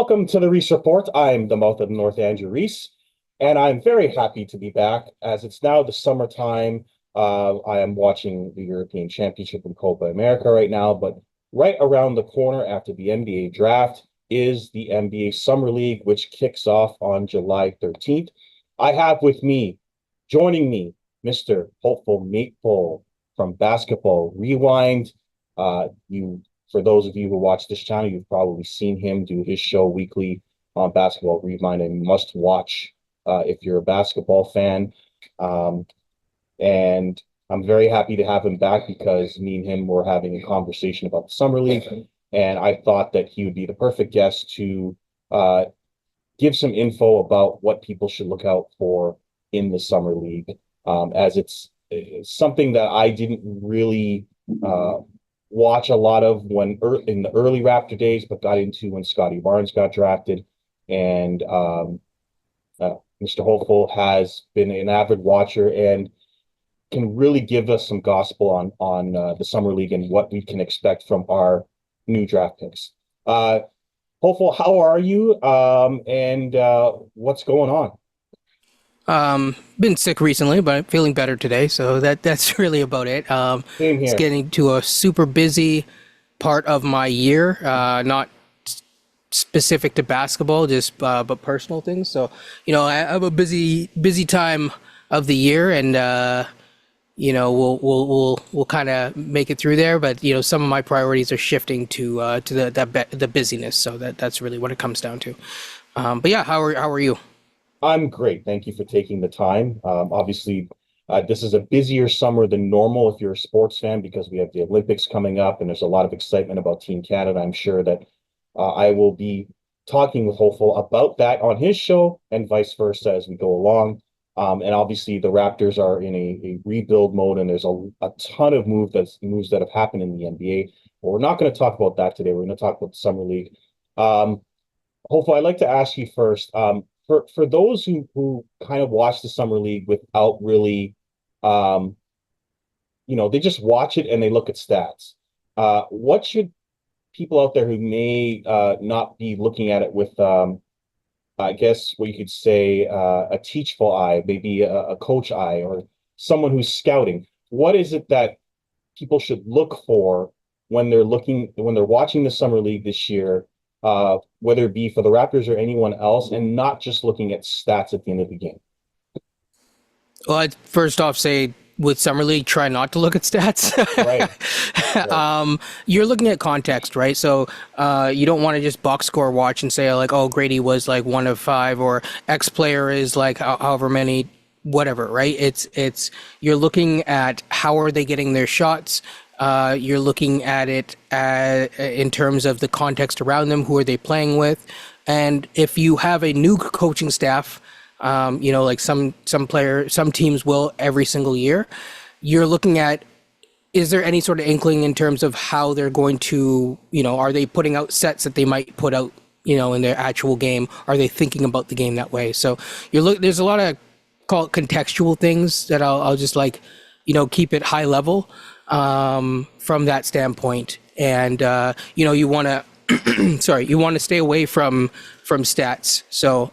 Welcome to the Reese Report. I'm the mouth of the North, Andrew Reese, and I'm very happy to be back as it's now the summertime. I am watching the European Championship in Copa America right now, but right around the corner after the NBA draft is the NBA Summer League, which kicks off on July 13th. I have with me, joining me, Mr. Hopeful Maple from Basketball Rewind. You For those of you who watch this channel, you've probably seen him do his show weekly on Basketball Rewind and must watch if you're a basketball fan. Um, and I'm very happy to have him back because me and him were having a conversation about the Summer League, and I thought that he would be the perfect guest to give some info about what people should look out for in the Summer League, as it's something that I didn't really watch a lot of in the early Raptor days, but got into when Scotty Barnes got drafted. And Mr. Hopeful has been an avid watcher and can really give us some gospel on the Summer League and what we can expect from our new draft picks. Hopeful, how are you? And what's going on? Been sick recently, but I'm feeling better today, so that's really about it. Same It's here. getting to a super busy part of my year, not specific to basketball, just but personal things. So, I have a busy time of the year, and we'll kind of make it through there. But some of my priorities are shifting to the busyness. So that's really what it comes down to. But yeah, how are you? I'm great. Thank you for taking the time. Obviously, this is a busier summer than normal if you're a sports fan because we have the Olympics coming up and there's a lot of excitement about Team Canada. I'm sure that I will be talking with Hopeful about that on his show and vice versa as we go along. And obviously, the Raptors are in a rebuild mode, and there's a ton of moves that have happened in the NBA. But we're not going to talk about that today. We're going to talk about the Summer League. Um, Hopeful, I'd like to ask you first. For those who kind of watch the Summer League without really, um, they just watch it and they look at stats. What should people out there who may not be looking at it with, I guess what you could say, a teachable eye, maybe a coach eye, or someone who's scouting? What is it that people should look for when they're watching the Summer League this year, whether it be for the Raptors or anyone else, and not just looking at stats at the end of the game? Well, I'd first off say with Summer League, try not to look at stats. Right, right, You're looking at context, right? So you don't want to just box score watch and say like, oh, Grady was like 1 of 5, or X player is like however many, whatever, right? It's you're looking at how are they getting their shots. You're looking at it in terms of the context around them. Who are they playing with? And if you have a new coaching staff, like some teams will every single year, you're looking at, is there any sort of inkling in terms of how they're going to, are they putting out sets that they might put out, in their actual game? Are they thinking about the game that way? So there's a lot of, call it contextual things that I'll just like, keep it high level from that standpoint. And you want to you want to stay away from stats. So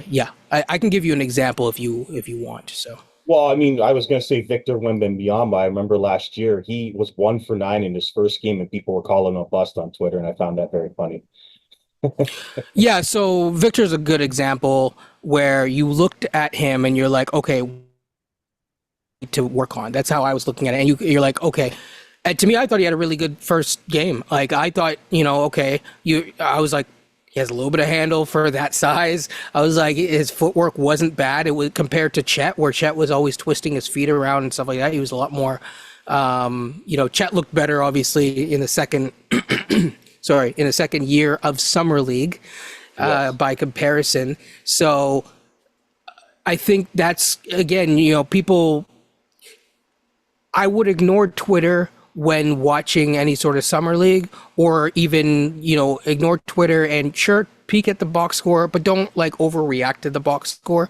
yeah, I can give you an example if you want. So well, I mean, I was going to say Victor Wembanyama. I remember last year he was 1 for 9 in his first game, and people were calling him a bust on Twitter, and I found that very funny. yeah, so Victor's a good example where you looked at him and you're like, okay, to work on. That's how I was looking at it. And you're like, okay. And to me, I thought he had a really good first game. Like I thought, okay, I was like, he has a little bit of handle for that size. I was like, his footwork wasn't bad. It was compared to Chet, where Chet was always twisting his feet around and stuff like that. He was a lot more, Chet looked better, obviously, in the second, in the second year of Summer League, Yes. by comparison. So I think that's, again, people, I would ignore Twitter when watching any sort of summer league, or even, ignore Twitter and sure, peek at the box score, but don't like overreact to the box score.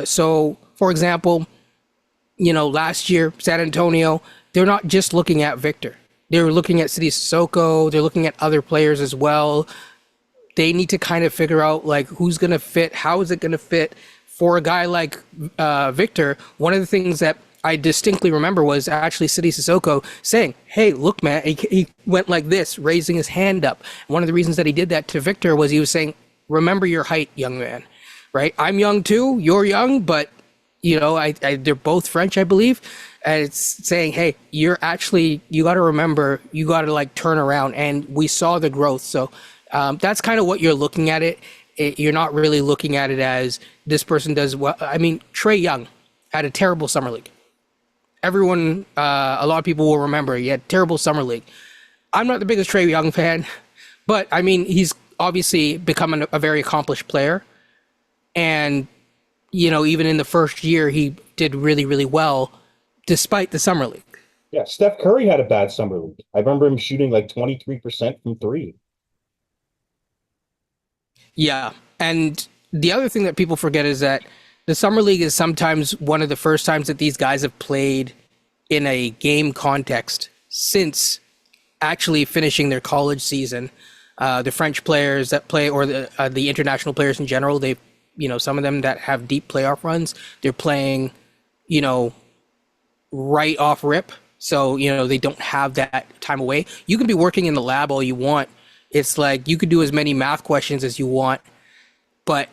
So for example, last year, San Antonio, they're not just looking at Victor. They're looking at City Sissoko. They're looking at other players as well. they need to kind of figure out like who's going to fit, how is it going to fit for a guy like Victor. One of the things that I distinctly remember was actually City Sissoko saying, "Hey, look, man," he went like this, raising his hand up. One of the reasons that he did that to Victor was he was saying, "Remember your height, young man." Right? I'm young too. You're young, but they're both French, I believe. And it's saying, hey, you got to remember, you got to like turn around. And we saw the growth. So that's kind of what you're looking at you're not really looking at it as this person does well. I mean, Trae Young had a terrible summer league. Everyone, a lot of people will remember he had terrible summer league. I'm not the biggest Trae Young fan, but I mean, he's obviously become a very accomplished player. And, even in the first year, he did really, really well despite the summer league. Yeah, Steph Curry had a bad summer league. I remember him shooting like 23% from three. Yeah. And the other thing that people forget is that the summer league is sometimes one of the first times that these guys have played in a game context since actually finishing their college season. The French players that play, or the international players in general, they, some of them that have deep playoff runs, they're playing, right off rip. So, they don't have that time away. You can be working in the lab all you want. It's like you could do as many math questions as you want, but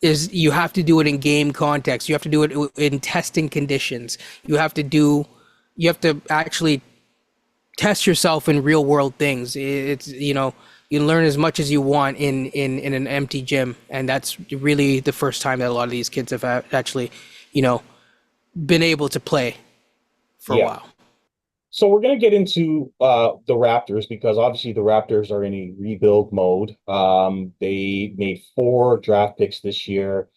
you have to do it in game context. You have to do it in testing conditions. You have to actually test yourself in real world things. It's, you learn as much as you want in an empty gym. And that's really the first time that a lot of these kids have actually, been able to play for a while. So we're going to get into the Raptors because obviously the Raptors are in a rebuild mode. They made 4 draft picks this year.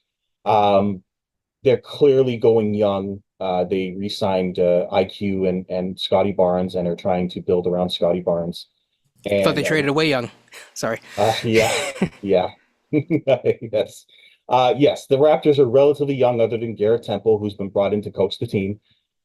They're clearly going young. They re-signed IQ and Scotty Barnes and are trying to build around Scotty Barnes. I thought they traded away Young. Sorry. Yeah. Yes. Yes, the Raptors are relatively young, other than Garrett Temple, who's been brought in to coach the team,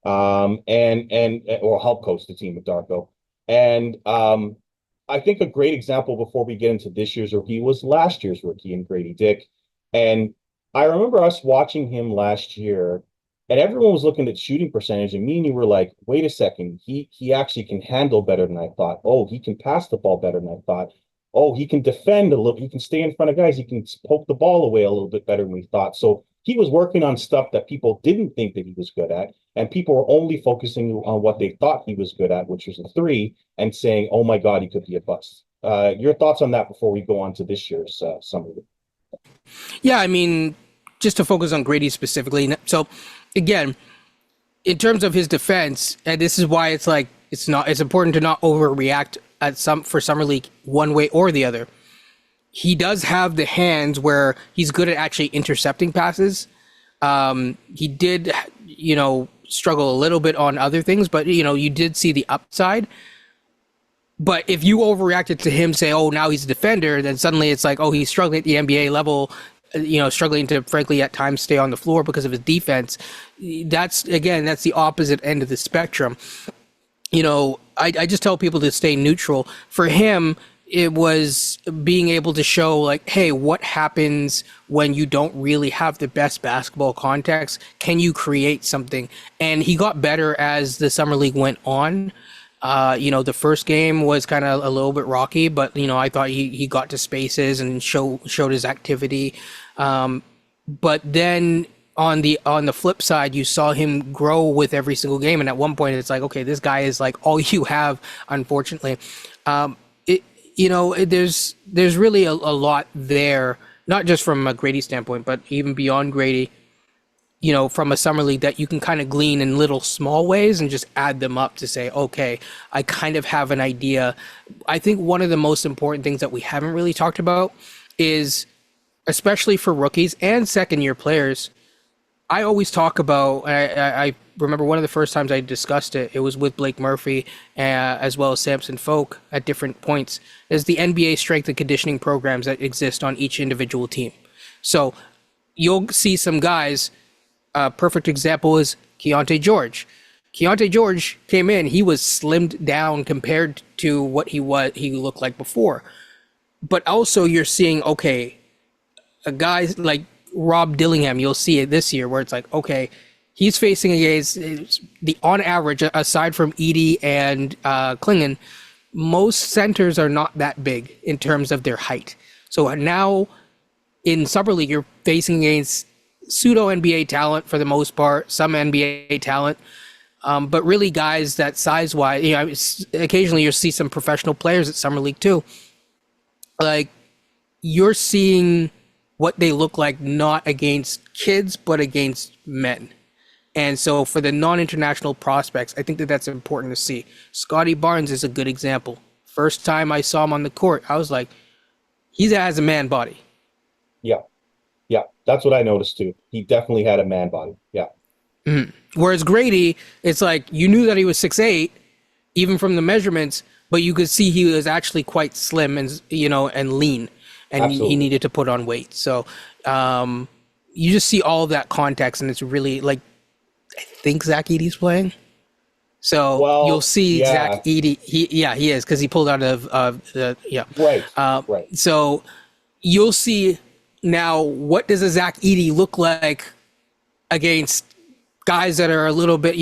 and or help coach the team with Darko. And I think a great example before we get into this year's rookie was last year's rookie in Grady Dick. And I remember us watching him last year, and everyone was looking at shooting percentage, and me and you were like, wait a second, he actually can handle better than I thought. Oh, he can pass the ball better than I thought. Oh, he can defend a little, he can stay in front of guys, he can poke the ball away a little bit better than we thought. So he was working on stuff that people didn't think that he was good at, and people were only focusing on what they thought he was good at, which was a three, and saying, oh my God, he could be a bust. Your thoughts on that before we go on to this year's summary? Yeah, I mean, just to focus on Grady specifically. So again, in terms of his defense, and this is why it's like it's important to not overreact for summer league one way or the other. He does have the hands where he's good at actually intercepting passes. He did, struggle a little bit on other things, but you did see the upside. But if you overreacted to him, say, oh, now he's a defender, then suddenly it's like, oh, he's struggling at the NBA level, struggling to, frankly, at times stay on the floor because of his defense. That's the opposite end of the spectrum. I just tell people to stay neutral. For him, it was being able to show, like, hey, what happens when you don't really have the best basketball context? Can you create something? And he got better as the summer league went on. The first game was kind of a little bit rocky, but I thought he got to spaces and showed his activity. But then on the flip side, you saw him grow with every single game, and at one point it's like, okay, this guy is like all you have, unfortunately. There's really a lot there, not just from a Grady standpoint, but even beyond Grady. From a summer league that you can kind of glean in little small ways and just add them up to say, okay, I kind of have an idea. I think one of the most important things that we haven't really talked about is, especially for rookies and second-year players, I always talk about, I remember one of the first times I discussed it, it was with Blake Murphy as well as Samson Folk at different points, is the NBA strength and conditioning programs that exist on each individual team. So you'll see some guys. A perfect example is Keontae George. Keontae George came in, he was slimmed down compared to what he looked like before. but also you're seeing, okay, a guy like Rob Dillingham, you'll see it this year where it's like, okay, he's facing against the on average, aside from Edie and Klingon, most centers are not that big in terms of their height. So now in Summer League, you're facing against pseudo NBA talent for the most part, some NBA talent, but really guys that size wise, occasionally you'll see some professional players at Summer League too. Like you're seeing what they look like not against kids, but against men. And so for the non-international prospects, I think that that's important to see. Scotty Barnes is a good example. First time I saw him on the court, I was like, he has a man body. Yeah, yeah, that's what I noticed too. He definitely had a man body. Yeah, Whereas Grady, it's like you knew that he was 6'8", even from the measurements, but you could see he was actually quite slim and and lean, and he absolutely. needed to put on weight. So you just see all of that context, and it's really like I think Zach Edey's playing. So you'll Well, see yeah, Zach Edey. He is because he pulled out of the yeah. right, right. So you'll see now what does a Zach Edey look like against guys that are a little bit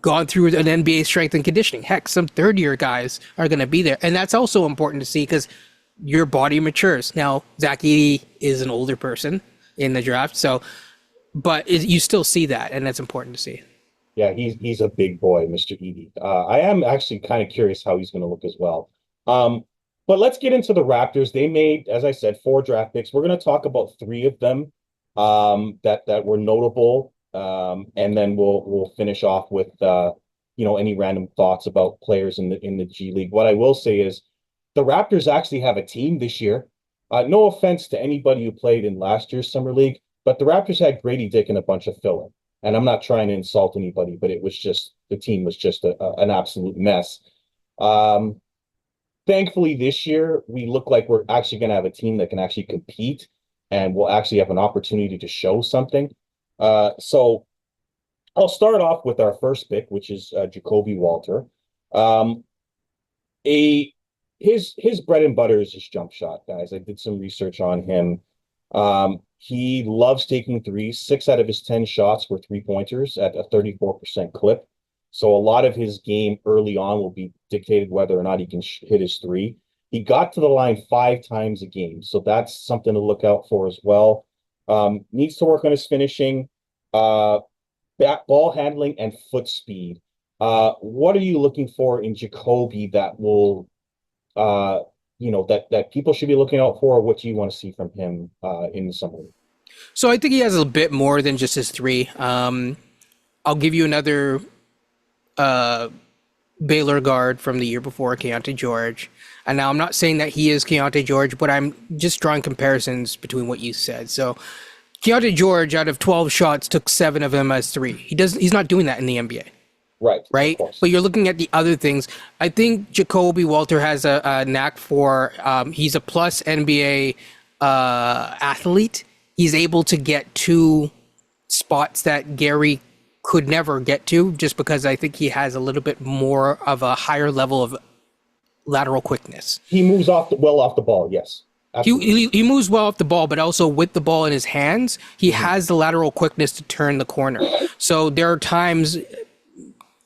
gone through an NBA strength and conditioning. Heck, some third year guys are going to be there, and that's also important to see because your body matures. Now Zach Edey is an older person in the draft, so but you still see that, and that's important to see. Yeah, he's a big boy, Mr. Edie. I am actually kind of curious how he's going to look as well. Um, but let's get into the Raptors. They made, as I said, 4 draft picks. We're going to talk about 3 of them that were notable, and then we'll finish off with any random thoughts about players in the G League. What I will say is the Raptors actually have a team this year. No offense to anybody who played in last year's summer league, but the Raptors had Grady Dick and a bunch of fill-in. And I'm not trying to insult anybody, but it was just the team was just an absolute mess. Um, Thankfully, this year we look like we're actually going to have a team that can actually compete, and we'll actually have an opportunity to show something. So I'll start off with our first pick, which is Jacoby Walter. Um, a his bread and butter is his jump shot, guys. I did some research on him. He loves taking threes. 6 out of his 10 shots were 3-pointers at a 34% clip. So a lot of his game early on will be dictated whether or not he can hit his three. He got to the line 5 times a game, so that's something to look out for as well. Needs to work on his finishing, ball handling, and foot speed. What are you looking for in Jacoby that will uh, that people should be looking out for, or what do you want to see from him in the summer league? So I think he has a bit more than just his three. I'll give you another Baylor guard from the year before, Keontae George. And now I'm not saying that he is Keontae George, but I'm just drawing comparisons between what you said. So Keontae George, out of 12 shots, took 7 of them as three. He's not doing that in the NBA. Right, of Right? course. But you're looking at the other things. I think Jacoby Walter has a knack for, he's a plus NBA athlete. He's able to get to spots that Gary could never get to just because I think he has a little bit more of a higher level of lateral quickness. He moves well off the ball. Yes, absolutely. He moves well off the ball, but also with the ball in his hands, he has the lateral quickness to turn the corner. So there are times,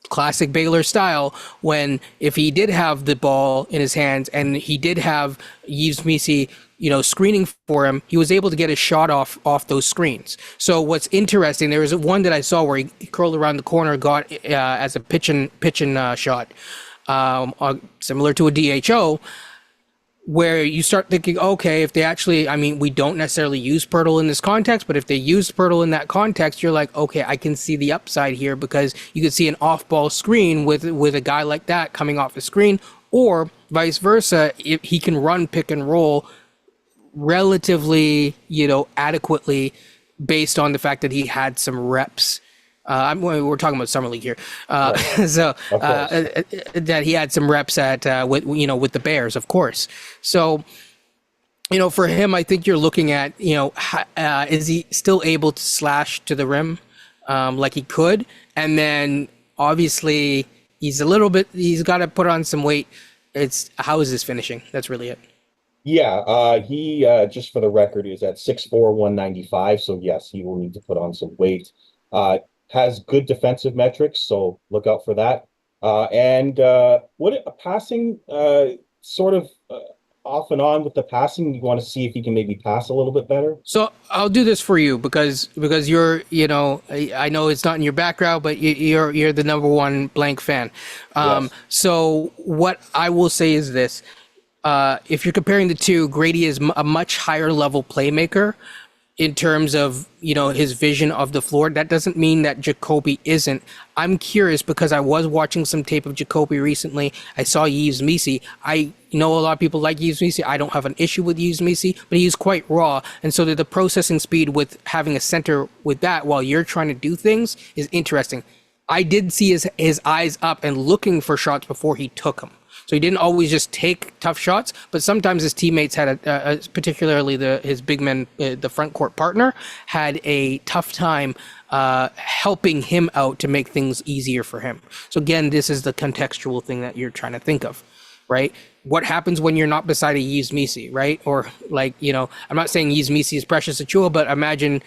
classic Baylor style, when if he did have the ball in his hands and he did have Yves Missi, screening for him, he was able to get a shot off those screens. So what's interesting, there was one that I saw where he curled around the corner, got as a pitch and shot, similar to a DHO, where you start thinking, okay, if they actually, we don't necessarily use Pirtle in this context, but if they use Pirtle in that context, you're like, okay, I can see the upside here because you could see an off-ball screen with a guy like that coming off the screen, or vice versa, if he can run pick and roll relatively, adequately based on the fact that he had some reps. We're talking about summer league here, Right. so Of course. that he had some reps at with the Bears, of course. So for him, I think you're looking at is he still able to slash to the rim like he could, and then obviously he's got to put on some weight. It's how is his finishing? That's really it. Yeah, he just for the record is at 6'4", 195. So yes, he will need to put on some weight. Has good defensive metrics, so look out for that. And what a passing sort of off and on with the passing. You want to see if he can maybe pass a little bit better. So I'll do this for you because you're, I know it's not in your background, but you're the number one blank fan. Yes, So what I will say is this: if you're comparing the two, Grady is a much higher level playmaker in terms of his vision of the floor. That doesn't mean that Jacoby isn't. I'm curious because I was watching some tape of Jacoby recently. I saw Yves Missi. I know a lot of people like Yves Missi. I don't have an issue with Yves Missi, but he's quite raw, and so the processing speed with having a center with that while you're trying to do things is interesting. I did see his eyes up and looking for shots before he took them. So he didn't always just take tough shots, but sometimes his teammates had particularly his big man, the front court partner, had a tough time helping him out to make things easier for him. So again, this is the contextual thing that you're trying to think of, right? What happens when you're not beside a Yves Missi, right? Or like, I'm not saying Yves Missi is Precious Achua, but imagine,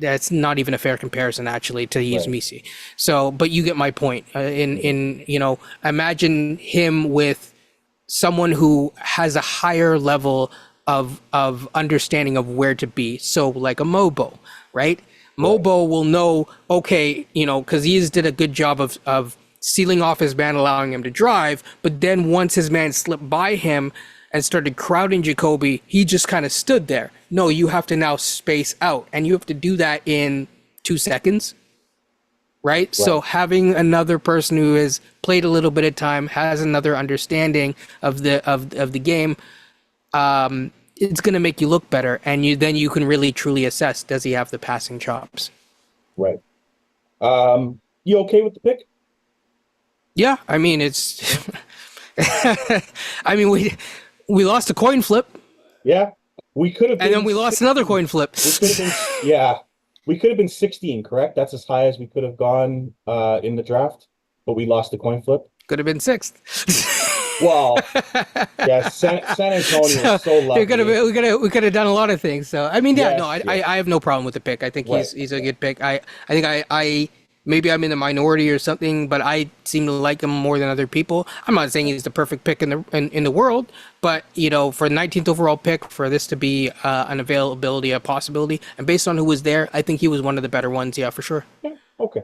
that's not even a fair comparison actually to Yves right, Missi. So, but you get my point. Imagine him with someone who has a higher level of understanding of where to be. So like a Mobo, right? right, Mobo will know, okay, because he did a good job of sealing off his man, allowing him to drive. But then once his man slipped by him and started crowding Jacoby, he just kind of stood there. No, you have to now space out, and you have to do that in 2 seconds, right? So right, having another person who has played a little bit of time, has another understanding of the game, it's going to make you look better, and you can really truly assess, does he have the passing chops? right. You okay with the pick? Yeah, I mean it's. I mean we lost a coin flip, Yeah, we could have and then been we lost another 16. coin flip. We could have been, yeah, we could have been 16, correct? That's as high as we could have gone in the draft, but we lost the coin flip. Could have been sixth. Well, yeah, San Antonio is So so lovely. we could have done a lot of things. So I mean, yeah, no, Yes, yes, I have no problem with the pick. I think right, he's a right, good pick. I think I maybe I'm in the minority or something, but I seem to like him more than other people. I'm not saying he's the perfect pick in the world, but for 19th overall pick, for this to be an availability, a possibility, and based on who was there, I think he was one of the better ones. Yeah, for sure. yeah, okay.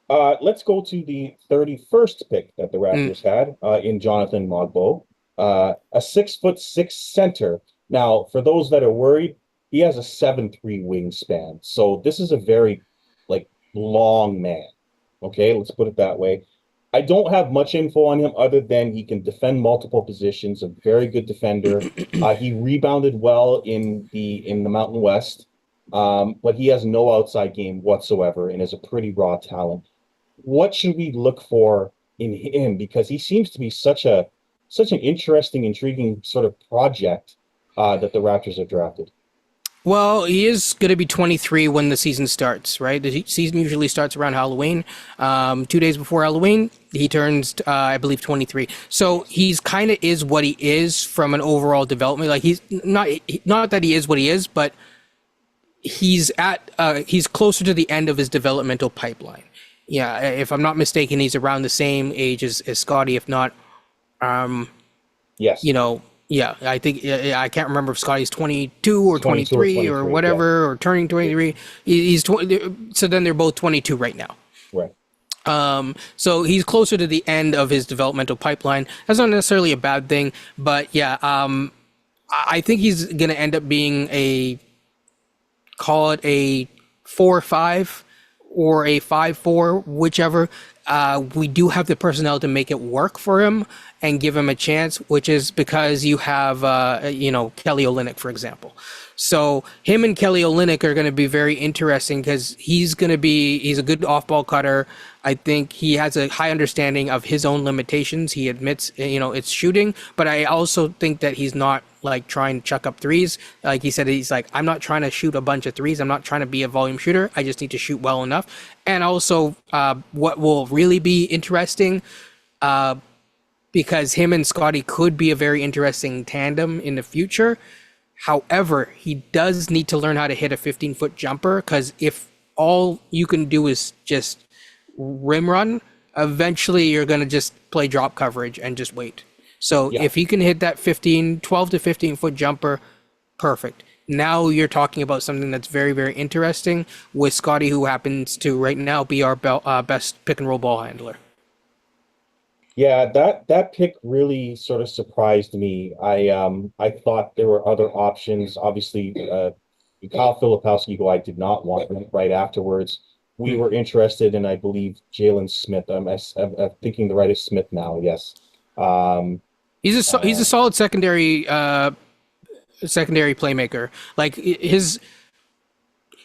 Let's go to the 31st pick that the Mm. Raptors had in Jonathan Mogbo, a 6'6" center. Now, for those that are worried, he has a 7'3" wingspan. So this is a very like long man. Okay, let's put it that way. I don't have much info on him other than he can defend multiple positions, a very good defender. He rebounded well in the Mountain West, but he has no outside game whatsoever and is a pretty raw talent. What should we look for in him? Because he seems to be such an interesting, intriguing sort of project that the Raptors have drafted. Well, he is going to be 23 when the season starts, right? The season usually starts around Halloween. 2 days before Halloween, he turns, I believe, 23. So he's kind of is what he is from an overall development. Like he's not that he is what he is, but he's closer to the end of his developmental pipeline. Yeah, if I'm not mistaken, he's around the same age as Scotty, if not, Yes, yeah, I think I can't remember if Scotty's 22 or 22 or 23 or 23. Yeah, whatever, or turning 23. He's 20, so then they're both 22 right now. right. So he's closer to the end of his developmental pipeline. That's not necessarily a bad thing, but yeah, I think he's going to end up being call it a 4-5 or a 5-4, whichever. We do have the personnel to make it work for him and give him a chance, which is because you have, Kelly Olynyk, for example. So him and Kelly Olynyk are going to be very interesting because he's a good off-ball cutter. I think he has a high understanding of his own limitations. He admits, it's shooting, but I also think that he's not like trying to chuck up threes. Like he said, he's like, I'm not trying to shoot a bunch of threes. I'm not trying to be a volume shooter. I just need to shoot well enough. And also, what will really be interesting, because him and Scotty could be a very interesting tandem in the future. However, he does need to learn how to hit a 15-foot jumper, because if all you can do is just rim run, eventually you're going to just play drop coverage and just wait. So Yeah. if he can hit that 12 to 15-foot jumper, perfect. Now you're talking about something that's very, very interesting with Scotty, who happens to right now be our best pick and roll ball handler. Yeah, that pick really sort of surprised me. I thought there were other options. Obviously, Kyle Filipowski, who I did not want right afterwards. We Hmm. were interested in, I believe, Jalen Smith. I'm thinking the right is Smith now. Yes. Um, He's uh, a solid secondary playmaker. Like his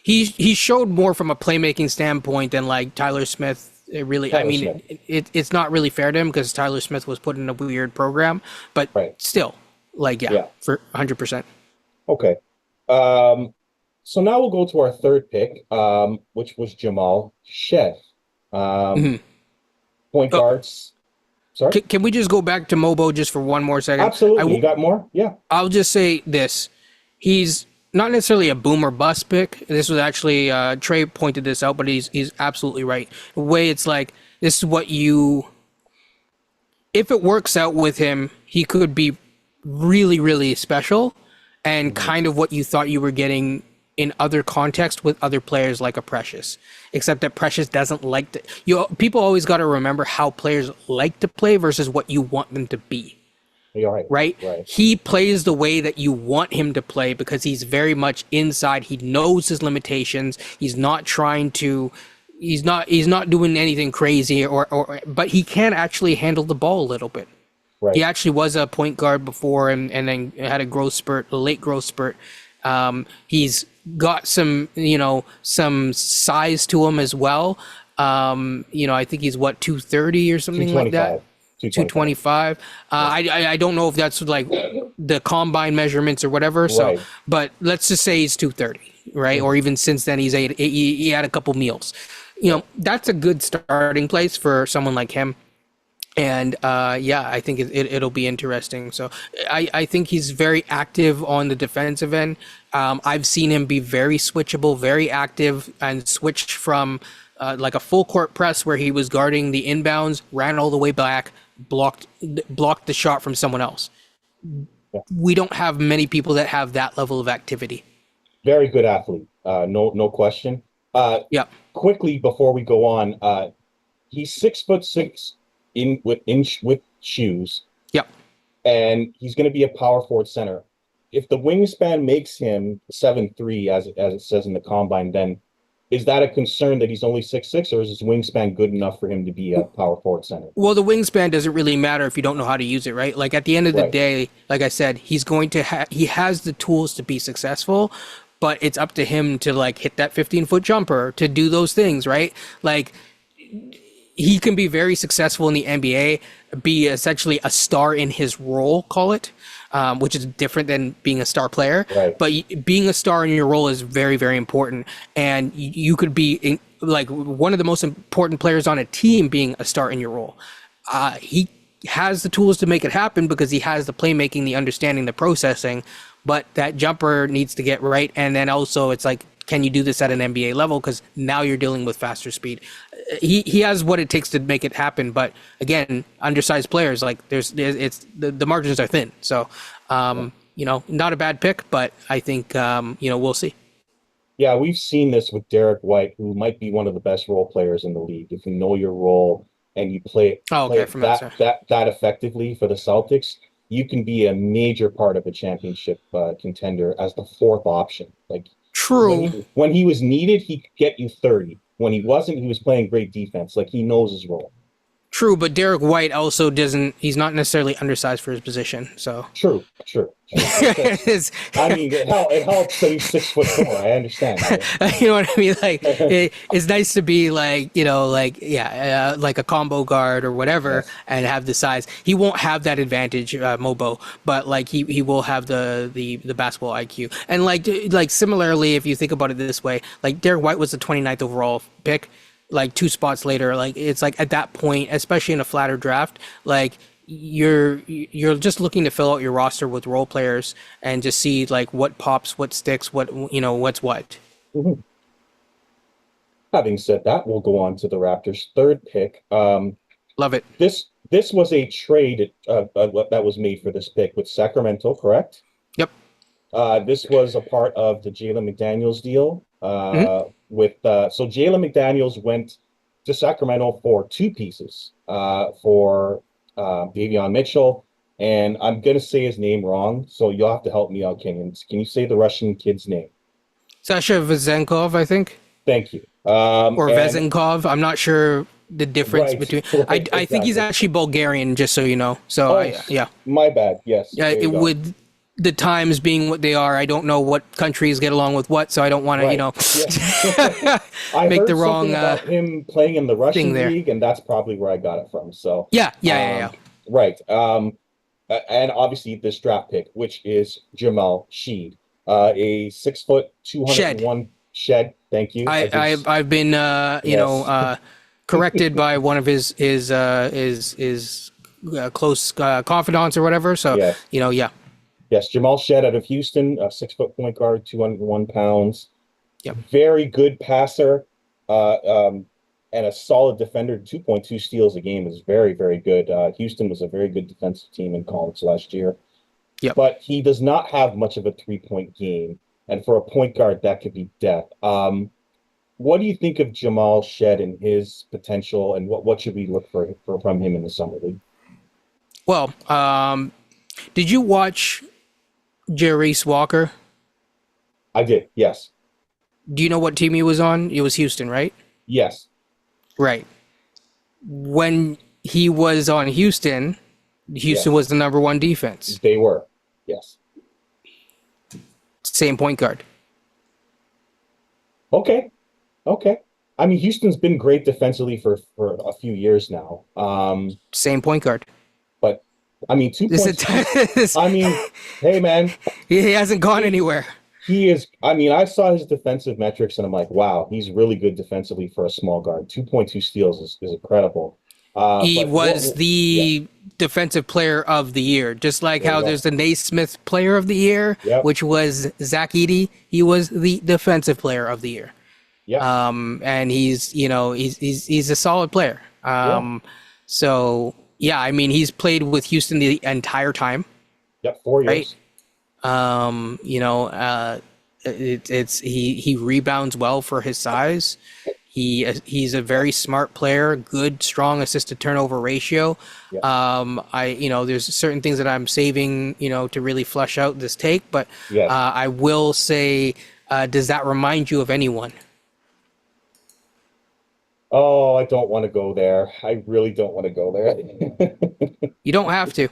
he showed more from a playmaking standpoint than like Tyler Smith. It really, I Tyler mean, Smith. it's not really fair to him because Tyler Smith was put in a weird program, but Right. still, like, yeah, Yeah. for 100%. Okay. Um, so now we'll go to our third pick, which was Jamal Shead. Um, Hmm. point guards. Sorry? Can we just go back to Mobo just for one more second? Absolutely. You got more? Yeah. I'll just say this: he's not necessarily a boom or bust pick. This was actually Trey pointed this out, but he's absolutely right. The way it's like, this is what you, if it works out with him, he could be really, really special and Mhm. kind of what you thought you were getting in other contexts with other players like a Precious. Except that Precious doesn't like to, people always got to remember how players like to play versus what you want them to be, You're right. right? Right. He plays the way that you want him to play because he's very much inside. He knows his limitations. He's not trying to, he's not doing anything crazy, or but he can actually handle the ball a little bit. He Right. actually was a point guard before, and then had a growth spurt, a late growth spurt. He's got some, some size to him as well. I think he's what, 230 or something like that. 225. 225. I don't know if that's like the combine measurements or whatever. So, Right. but let's just say he's 230, right? Or even since then he had a couple meals. Right. That's a good starting place for someone like him. And yeah, I think it'll be interesting. So I think he's very active on the defensive end. I've seen him be very switchable, very active, and switched from like a full court press where he was guarding the inbounds, ran all the way back, blocked the shot from someone else. Yeah. We don't have many people that have that level of activity. Very good athlete. No question. Uh, Yep. quickly before we go on, he's 6'6" with shoes, Yep. and he's going to be a power forward center. If the wingspan makes him 7'3", as it says in the combine, then is that a concern that he's only 6'6", or is his wingspan good enough for him to be a power forward center? Well, the wingspan doesn't really matter if you don't know how to use it, right? Like at the end of the Right. day, like I said, he's going to he has the tools to be successful, but it's up to him to like hit that 15-foot jumper, to do those things, right? Like he can be very successful in the NBA, be essentially a star in his role, call it, which is different than being a star player. Right. But being a star in your role is very, very important. And you could be like one of the most important players on a team being a star in your role. He has the tools to make it happen because he has the playmaking, the understanding, the processing. But that jumper needs to get right. And then also it's like, can you do this at an NBA level? Because now you're dealing with faster speed. He has what it takes to make it happen. But again, undersized players, like it's the margins are thin. So, not a bad pick, but I think, we'll see. Yeah, we've seen this with Derek White, who might be one of the best role players in the league. If you know your role and you Oh, play okay. it From that side. that effectively for the Celtics, you can be a major part of a championship contender as the fourth option. Like True. when he was needed, he could get you 30. When he wasn't, he was playing great defense. Like he knows his role. True, but Derek White also doesn't. He's not necessarily undersized for his position. So True. it's, I mean, it helps that he's 6'4". I understand. you know what I mean? Like it's nice to be like, like a combo guard or whatever, Yes. and have the size. He won't have that advantage, Mobo, but like he will have the basketball IQ. And like similarly, if you think about it this way, like Derek White was the 29th overall pick. Like 2 spots later, like it's like at that point, especially in a flatter draft, like you're just looking to fill out your roster with role players and just see like what pops, what sticks, what what's what. Mhm. Having said that, we'll go on to the Raptors' third pick. Love it. This was a trade that was made for this pick with Sacramento, correct? Yep. This was a part of the Jalen McDaniels deal. Hmm. So Jalen McDaniels went to Sacramento for two pieces for Davion Mitchell, and I'm gonna say his name wrong, so you'll have to help me out, Kenyon. Can you say the Russian kid's name? Sasha Vezenkov, I think, Thank you. or And Vezenkov. I'm not sure the difference right, between. right, I think he's exactly. actually Bulgarian, just so you know. So Oh, yeah. my bad. Yes, Yeah, there you go. with the times being what they are, I don't know what countries get along with what, so I don't want to, Right. Yeah. I make the heard wrong something about him playing in the thing Russian there. league, and that's probably where I got it from. So, Yeah. um, right. And obviously this draft pick, which is Jamal Sheed, a 6 foot, Shed. 201 shed. Thank you. I did. I've been Yes. corrected by one of his close confidants or whatever. So Yes. yeah, Yes. Jamal Shed out of Houston, a 6 foot point guard, 201 pounds. yep. Very good passer, uh, um, and a solid defender. 2.2 steals a game is very, very good. Houston was a very good defensive team in college last year, Yep. but he does not have much of a 3 point game. And for a point guard, that could be death. What do you think of Jamal Shed and his potential, and what should we look for from him in the summer league? Well, did you watch Jerice Walker? I did. Yes. Do you know what team he was on? It was Houston, right? Yes. Right. When he was on Houston, Houston Yes. was the number one defense. They were. Yes. Same point guard. Okay. Okay. I mean, Houston's been great defensively for a few years now. Same point guard. But I mean, two This points. is, I mean, hey man, he hasn't gone he anywhere. he is. I mean, I saw his defensive metrics and I'm like, wow, he's really good defensively for a small guard. 2.2 steals is incredible. He But was yeah, the defensive player of the year, just like there you how go. there's the Naismith player of the year, Yep. which was Zach Edey. He was the defensive player of the year. Yep. And he's a solid player. Yeah. So yeah, I mean, he's played with Houston the entire time, Yep. 4 years. right? He rebounds well for his size. He's a very smart player, good, strong assist to turnover ratio. Yep. There's certain things that I'm saving, to really flesh out this take, but Yes. I will say, does that remind you of anyone? Oh, I don't want to go there. I really don't want to go there. You don't have to.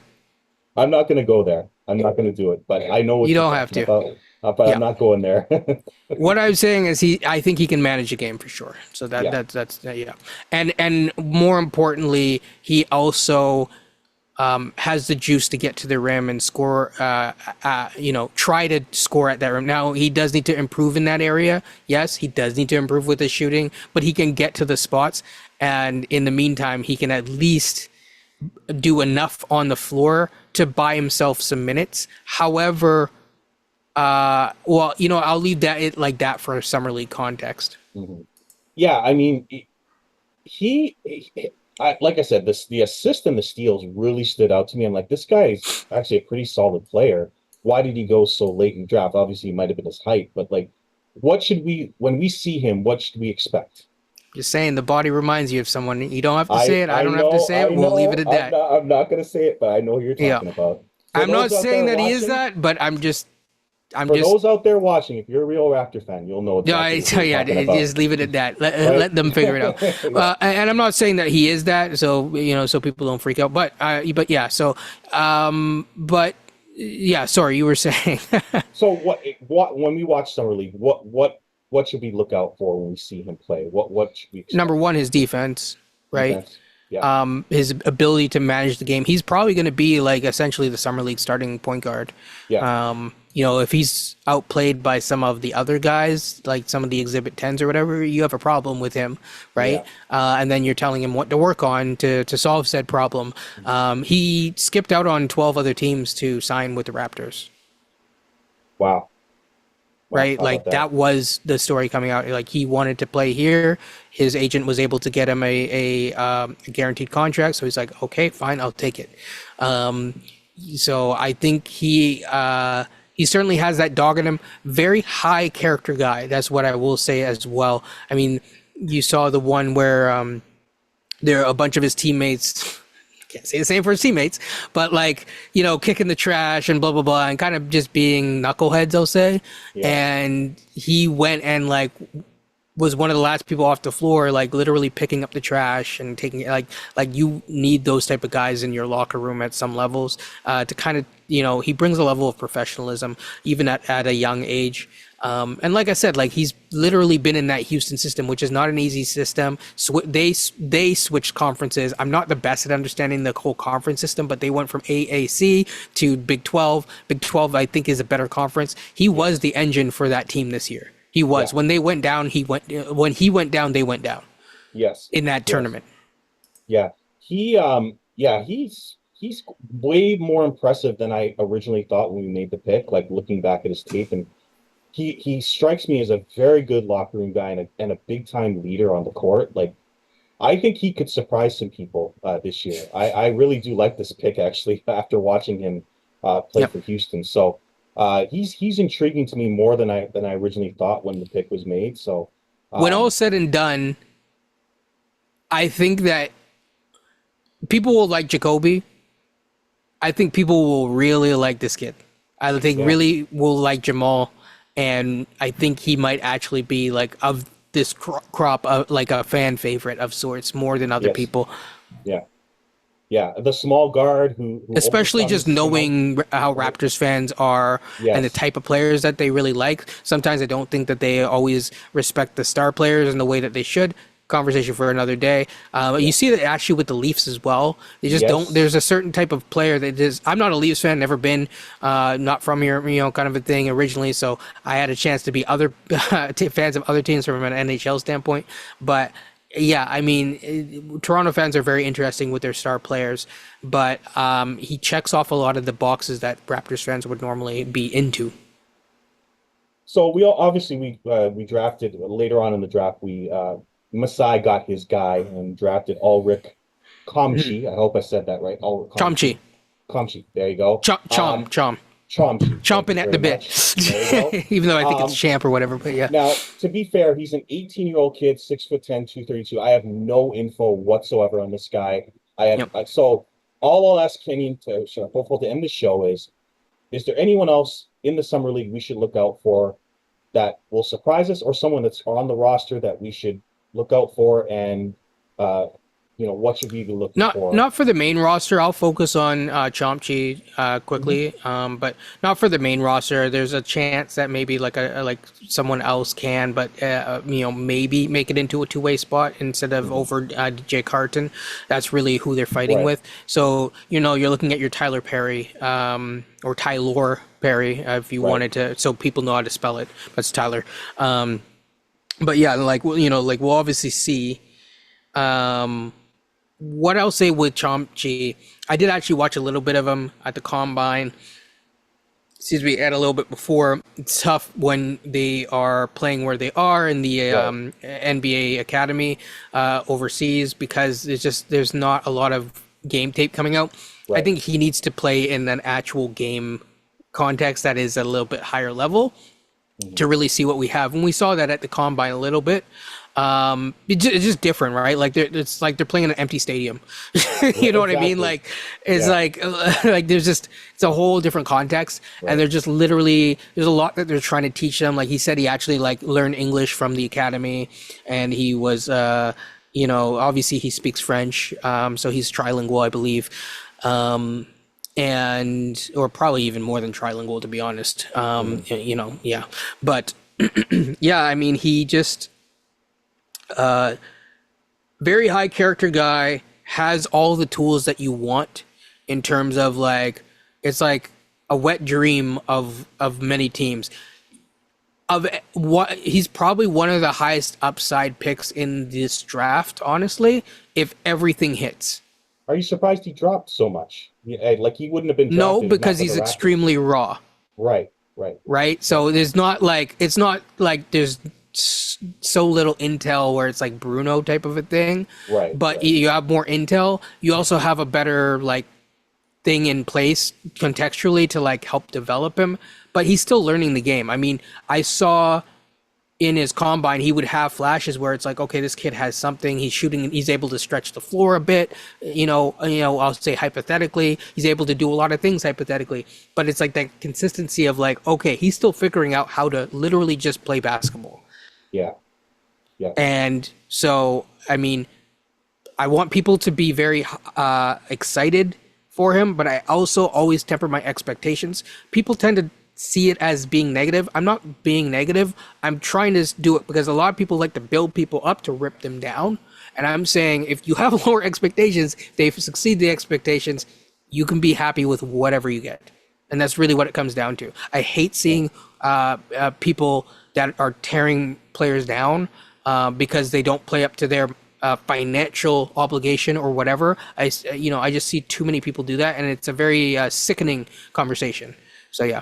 I'm not going to go there. I'm not going to do it. But I know You what you're don't have talking to. about. But I'm Yeah. not going there. What I'm saying is I think he can manage a game for sure. So Yeah. that's yeah. And more importantly, he also has the juice to get to the rim and score. Try to score at that rim. Now he does need to improve in that area. Yes, he does need to improve with his shooting, but he can get to the spots. And in the meantime, he can at least do enough on the floor to buy himself some minutes. However, I'll leave it like that for a summer league context. Mhm. Yeah, I mean, like I said, the assist and the steals really stood out to me. I'm like, this guy is actually a pretty solid player. Why did he go so late in the draft? Obviously, it might have been his height, but like, when we see him, what should we expect? Just saying, the body reminds you of someone. You don't have to say it. I don't have to say I it. We'll leave it know. at that. I'm not going to say it, but I know who you're Yeah, talking about. For I'm not those out saying there that he is watching, that, but I'm for just. those out there watching, if you're a real Raptor fan, you'll know Yeah, exactly who so we're yeah, talking about, just leave it at that. right? Let them figure it out. Yeah. And I'm not saying that he is that, so so people don't freak out. But yeah, but yeah. Sorry, you were saying. So what when we watch Summer League, what should we look out for when we see him play? What should we Number expect? one, his defense, right? Defense. Yeah. his ability to manage the game. He's probably going to be like essentially the summer league starting point guard. Yeah. If he's outplayed by some of the other guys, like some of the Exhibit 10s or whatever, you have a problem with him, right? Yeah. And then you're telling him what to work on to solve said problem. He skipped out on 12 other teams to sign with the Raptors. Wow. Wow. Right, How about like that? that was the story coming out. Like he wanted to play here. His agent was able to get him a guaranteed contract, so he's like, okay, fine, I'll take it. So I think he certainly has that dog in him. Very high character guy. That's what I will say as well. I mean, you saw the one where there are a bunch of his teammates. Can't say the same for his teammates, but like, kicking the trash and blah blah blah, and kind of just being knuckleheads, I'll say. Yeah. And he went and like was one of the last people off the floor, like literally picking up the trash and taking it. Like you need those type of guys in your locker room at some levels to kind of, he brings a level of professionalism even at a young age. And like I said, like he's literally been in that Houston system, which is not an easy system. So they switched conferences. I'm not the best at understanding the whole conference system, but they went from AAC to Big 12. Big 12, I think, is a better conference. He was the engine for that team this year. He was. Yeah. When they went down, when he went down, they went down Yes. in that Yes. tournament. Yeah. Yeah, he's way more impressive than I originally thought when we made the pick, like looking back at his tape. And he strikes me as a very good locker room guy and a big time leader on the court. Like I think he could surprise some people this year. I really do like this pick actually after watching him play Yep. for Houston. So he's intriguing to me more than I originally thought when the pick was made. So When all um, said and done, I think that people will like Jacoby. I think people will really like this kid. I think yeah, really will like Jamal, and I think he might actually be like of this crop of like a fan favorite of sorts more than other yes, people. yeah, yeah. The small guard who Especially just overcomes, knowing how right? Raptors fans are and the Yes, type of players that they really like. Sometimes I don't think that they always respect the star players in the way that they should. Conversation for another day. You yeah, see that actually with the Leafs as well. They just don't. yes, There's a certain type of player that is. I'm not a Leafs fan, never been, not from here, kind of a thing originally. So I had a chance to be other fans of other teams from an NHL standpoint. But yeah, I mean, Toronto fans are very interesting with their star players, but he checks off a lot of the boxes that Raptors fans would normally be into. So we all obviously we drafted later on in the draft. We Masai got his guy and drafted Ulrich Mhm. Kamchi. I hope I said that right. Ulrich Chomchi, Kamchi. Kamchi. There you go. chomp, Chomchi. Thank you chomping at very the bit. much. There you go. Even though I think it's Um, champ or whatever, but yeah. Now, to be fair, he's an 18-year-old kid, 6'10", 232. I have no info whatsoever on this guy. Yep. So all I'll ask Kenny to hopeful to end the show is there anyone else in the summer league we should look out for that will surprise us, or someone that's on the roster that we should look out for, and uh, what should we be looking for? Not for the main roster. I'll focus on Chomchi Mhm. quickly, but not for the main roster. There's a chance that maybe like someone else can, but maybe make it into a two-way spot instead of Mhm. over DJ Carton. That's really who they're fighting Right. with. So you're looking at your Tyler Perry or Tylor Perry if you Right. wanted to, so people know how to spell it. That's Tyler. But yeah, like like we'll obviously see. Um, what I'll say with Chomchi, I did actually watch a little bit of him at the combine. Excuse me, at a little bit before. It's tough when they are playing where they are in the Right. NBA academy overseas because there's not a lot of game tape coming out. I Right. think he needs to play in an actual game context that is a little bit higher level Mhm. to really see what we have. And we saw that at the combine a little bit. It's just different, right? Like it's like they're playing in an empty stadium. You know what I mean? Exactly. Like it's Yeah. like like it's a whole different context, and Right. they're just literally there's a lot that they're trying to teach them. Like he said, he actually like learned English from the academy, and he was obviously he speaks French, so he's trilingual, I believe. And or probably even more than trilingual to be honest. Mhm. Yeah, but yeah, I mean he just very high character guy, has all the tools that you want in terms of like it's like a wet dream of many teams. Of what he's probably one of the highest upside picks in this draft, honestly, if everything hits. Are you surprised he dropped so much? Yeah, like he wouldn't have been No, drafted if not because for the he's Raptors. extremely raw, Right, right, right? right, So there's not like it's not like there's so little intel where it's like Bruno type of a thing, right, but right. you have more intel. You also have a better like thing in place contextually to like help develop him, but he's still learning the game. I mean, I saw in his combine he would have flashes where it's like, okay, this kid has something, he's shooting, he's able to stretch the floor a bit, I'll say hypothetically he's able to do a lot of things hypothetically, but it's like that consistency of like, okay, he's still figuring out how to literally just play basketball. Yeah, yeah, And so I mean, I want people to be very excited for him, but I also always temper my expectations. People tend to see it as being negative. I'm not being negative. I'm trying to do it because a lot of people like to build people up to rip them down. And I'm saying if you have lower expectations, they succeed the expectations, you can be happy with whatever you get. And that's really what it comes down to. I hate seeing people that are tearing players down because they don't play up to their financial obligation or whatever. I just see too many people do that, and it's a very sickening conversation. So yeah.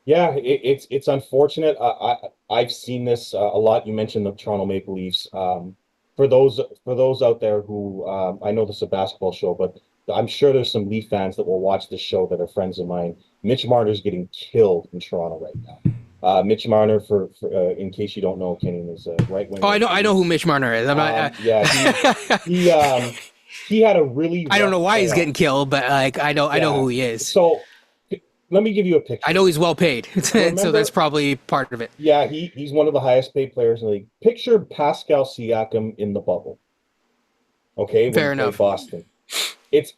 yeah. It's unfortunate. I've seen this a lot. You mentioned the Toronto Maple Leafs. For those out there who I know this is a basketball show, but I'm sure there's some Leaf fans that will watch this show that are friends of mine. Mitch Marner's getting killed in Toronto right now. Mitch Marner, for in case you don't know, Kenny is a right winger. Oh, I know who Mitch Marner is. I'm not. Yeah, he had a really I don't rough know why he's playoff. getting killed, but like I know Yeah. who he is. So let me give you a I picture. know he's well paid, so that's Remember, probably part of it. yeah, he's one of the highest paid players in the league. Picture Pascal Siakam in the bubble, okay, when he Fair played enough. Boston.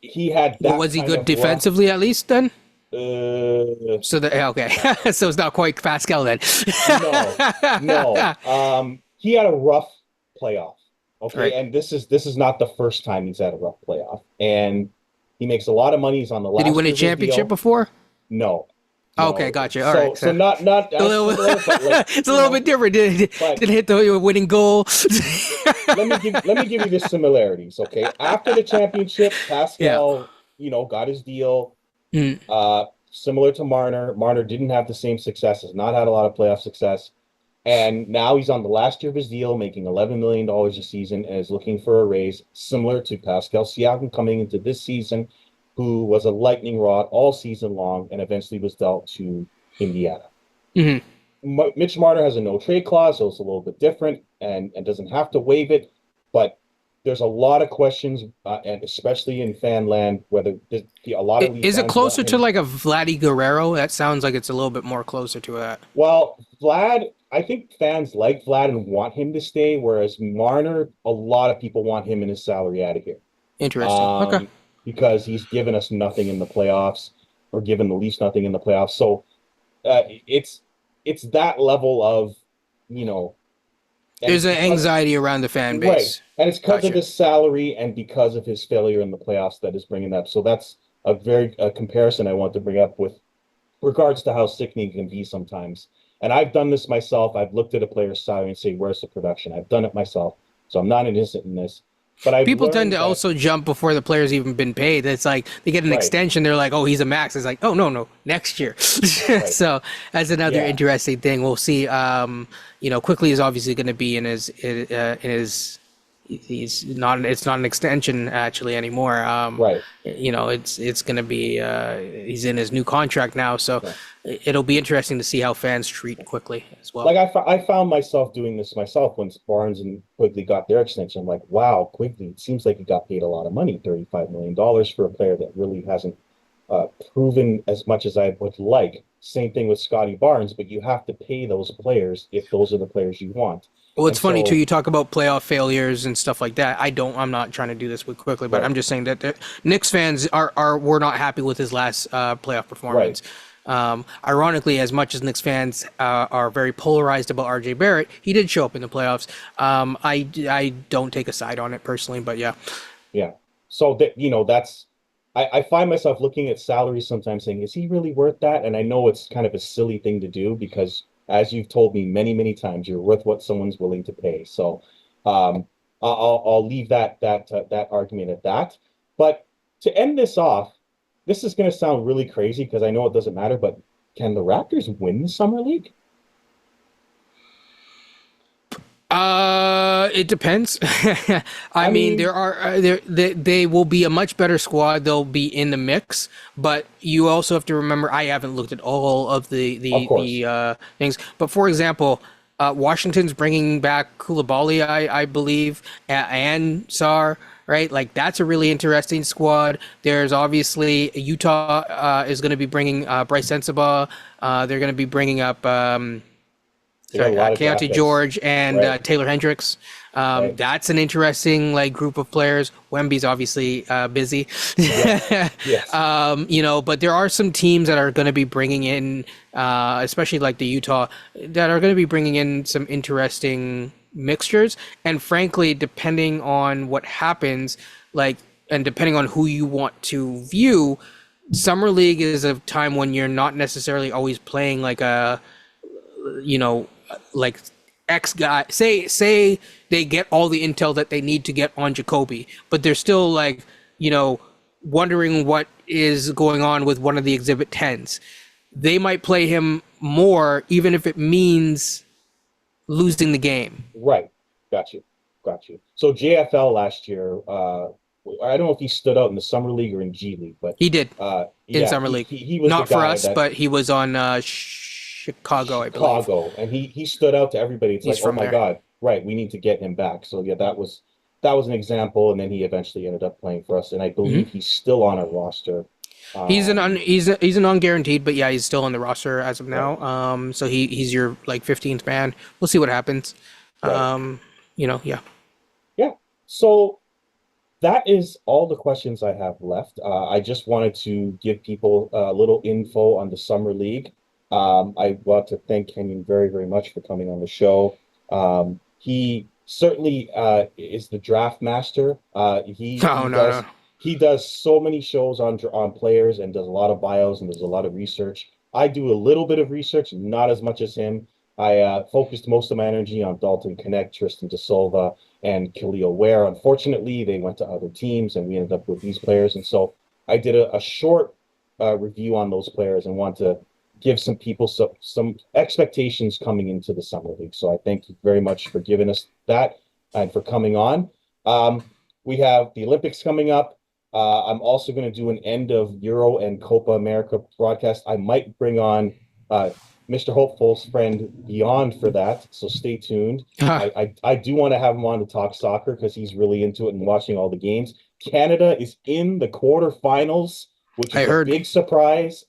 He had But that was he kind good of rough. defensively at least then? Uh, So that okay, so it's not quite Pascal then. no, no. He had a rough playoff. Okay, Right. and this is not the first time he's had a rough playoff, and he makes a lot of money. He's on the Did he last win a year of his championship deal. before? No, Okay, no. gotcha. All So right. so So not a as little, similar, but like it's a little bit different. but Did hit the winning goal? let me give you the similarities. Okay, after the championship, Yeah. Pascal, got his deal. Mm. Similar to Marner. Marner didn't have the same success. Has not had a lot of playoff success. And now he's on the last year of his deal, making $11 million a season, and is looking for a raise, similar to Pascal Siakam coming into this season, who was a lightning rod all season long and eventually was dealt to Indiana. Hmm. Mitch Marner has a no trade clause, so it's a little bit different and doesn't have to waive it. But there's a lot of questions, and especially in fan land, whether a lot of Leaf Is it fans want closer to him. like a Vladdy Guerrero? That sounds like it's a little bit more closer to that. Well, Vlad, I think fans like Vlad and want him to stay, whereas Marner, a lot of people want him and his salary out of here. Interesting. Okay. Um, because he's given us nothing in the playoffs, or given the Leafs nothing in the playoffs. So it's that level of, you know, and it's There's an because anxiety around the fan right, base. and it's because of Gotcha. his salary and because of his failure in the playoffs that is bringing that. So that's a comparison I want to bring up with regards to how sickening it can be sometimes. And I've done this myself. I've looked at a player's salary and say, "Where's the production?" I've done it myself, so I'm not innocent in this. But I've People tend learned to that also jump before the player's even been paid. It's like they get an right, extension, they're like, "Oh, he's a max." It's like, "Oh no, next year." right, So that's another yeah, interesting thing. We'll see. Quickly is obviously going to be in his. He's not. It's not an extension actually anymore. right. It's going to be. He's in his new contract now, so Yeah. it'll be interesting to see how fans treat Quickly as well. Like I found myself doing this myself when Barnes and Quigley got their extension. I'm like, wow, Quigley, it seems like he got paid a lot of money, $35 million for a player that really hasn't proven as much as I would like. Same thing with Scotty Barnes, but you have to pay those players if those are the players you want. Well, it's And funny too. so, You talk about playoff failures and stuff like that. I'm not trying to do this with Quickly, but right, I'm just saying that the Knicks fans were not happy with his last playoff right, performance. Ironically, as much as Knicks fans are very polarized about RJ Barrett, he did show up in the playoffs. I don't take a side on it personally, but yeah. yeah. So that, that's, I find myself looking at salaries sometimes saying, is he really worth that? And I know it's kind of a silly thing to do because, as you've told me many, many times, you're worth what someone's willing to pay. So, um, I'll leave that argument at that. But to end this off, this is going to sound really crazy because I know it doesn't matter, but can the Raptors win the summer league? It depends. I I mean, mean, there are they will be a much better squad. They'll be in the mix, but you also have to remember I haven't looked at all of of course, the things. But for example, Washington's bringing back Koulibaly, I believe, and Sar. Right, like that's a really interesting squad. There's obviously Utah is going to be bringing Bryce Sensabaugh. They're going to be bringing up. they got a Sorry, lot of draft Keontae picks, George and right? Taylor Hendricks. Right. That's an interesting like group of players. Wemby's obviously busy, Yes. Yes. but there are some teams that are going to be bringing in, especially like the Utah, that are going to be bringing in some interesting mixtures. And frankly, depending on what happens, like, and depending on who you want to view, summer league is a time when you're not necessarily always playing like a like X guy. Say they get all the intel that they need to get on Jacoby, but they're still like, wondering what is going on with one of the exhibit 10s. They might play him more, even if it means losing the game. Right. Got you. Got you. So JFL last year, I don't know if he stood out in the summer league or in G League, but He did in yeah, summer league, he was the not for guy us, that but he was on Chicago, I believe. Chicago, and he stood out to everybody. It's He's like, oh from my there. God, right, we need to get him back. So yeah, that was an example, and then he eventually ended up playing for us, and I believe Hmm. he's still on our roster. He's a non-guaranteed, but yeah, he's still on the roster as of Right, now. So he's your like 15th man. We'll see what happens. right, Um, yeah. yeah. So that is all the questions I have left. I just wanted to give people a little info on the Summer League. I want to thank Kenyon very, very much for coming on the show. He certainly is the draft master. No, no, no. He does so many shows on players and does a lot of bios and does a lot of research. I do a little bit of research, not as much as him. I focused most of my energy on Dalton Connect, Tristan De Silva, and Khalil Ware. Unfortunately, they went to other teams, and we ended up with these players. And so I did a short review on those players and want to give some people some expectations coming into the summer league. So I thank you very much for giving us that and for coming on. We have the Olympics coming up. I'm also going to do an end of Euro and Copa America broadcast. I might bring on Mr. Hopeful's friend Beyond for that, so stay tuned. I do want to have him on to talk soccer because he's really into it and watching all the games. Canada is in the quarterfinals, which I is a heard. big surprise.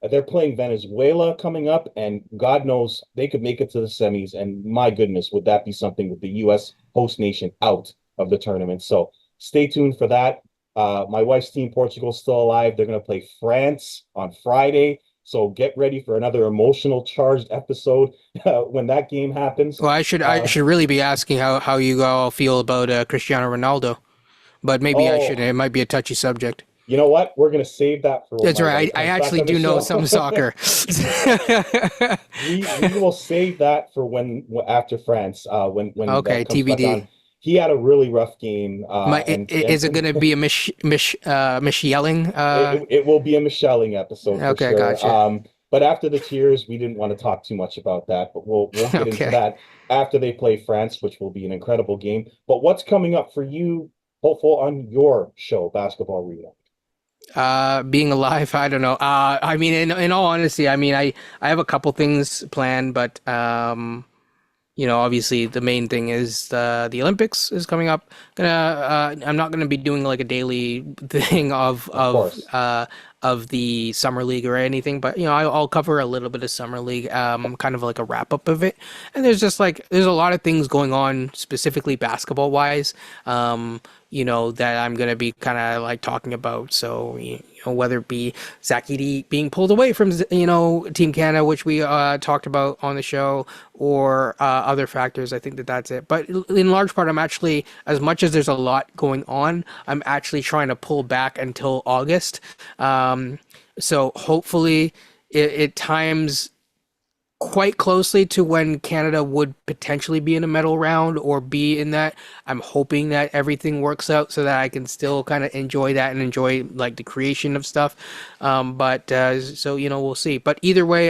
They're playing Venezuela coming up, and God knows they could make it to the semis. And my goodness, would that be something with the U.S. host nation out of the tournament? So stay tuned for that. My wife's team, Portugal, is still alive. They're going to play France on Friday. So get ready for another emotional charged episode when that game happens. Well, I Uh, should really be asking how you all feel about Cristiano Ronaldo, but maybe I shouldn't. oh, It might be a touchy subject. you know what? We're going to save that for when That's my wife right. I comes back actually on the do know show. some soccer. We will save that for when after France when Okay, that comes back TBD. on. He had a really rough game Is it and gonna be a Mish yelling? it will be a Michelling episode for Okay, sure. gotcha. But after the tears, we didn't want to talk too much about that, but we'll get into Okay. that after they play France, which will be an incredible game. But what's coming up for you, hopeful, on your show, Basketball Readout? Being alive, I don't know. I mean, in all honesty, I mean, I have a couple things planned, but obviously the main thing is the Olympics is coming up. I'm not gonna be doing like a daily thing Of course. of the summer league or anything, but I'll cover a little bit of summer league, kind of like a wrap up of it. And there's a lot of things going on, specifically basketball wise. that I'm going to be kind of like talking about. So, whether it be Zach Edey being pulled away from, Team Canada, which we talked about on the show, or other factors, I think that that's it. But in large part, I'm actually, as much as there's a lot going on, I'm actually trying to pull back until August. So hopefully it times quite closely to when Canada would potentially be in a medal round or be in that. I'm hoping that everything works out so that I can still kind of enjoy that and enjoy like the creation of stuff. But so we'll see. But either way,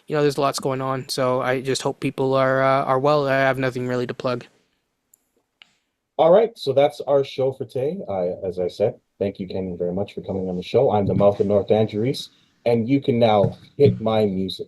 there's lots going on. So I just hope people are well. I have nothing really to plug. All right, so that's our show for today. As I said, thank you, Kenny, very much for coming on the show. I'm the Mouth of North Andrew Reese, and you can now hit my music.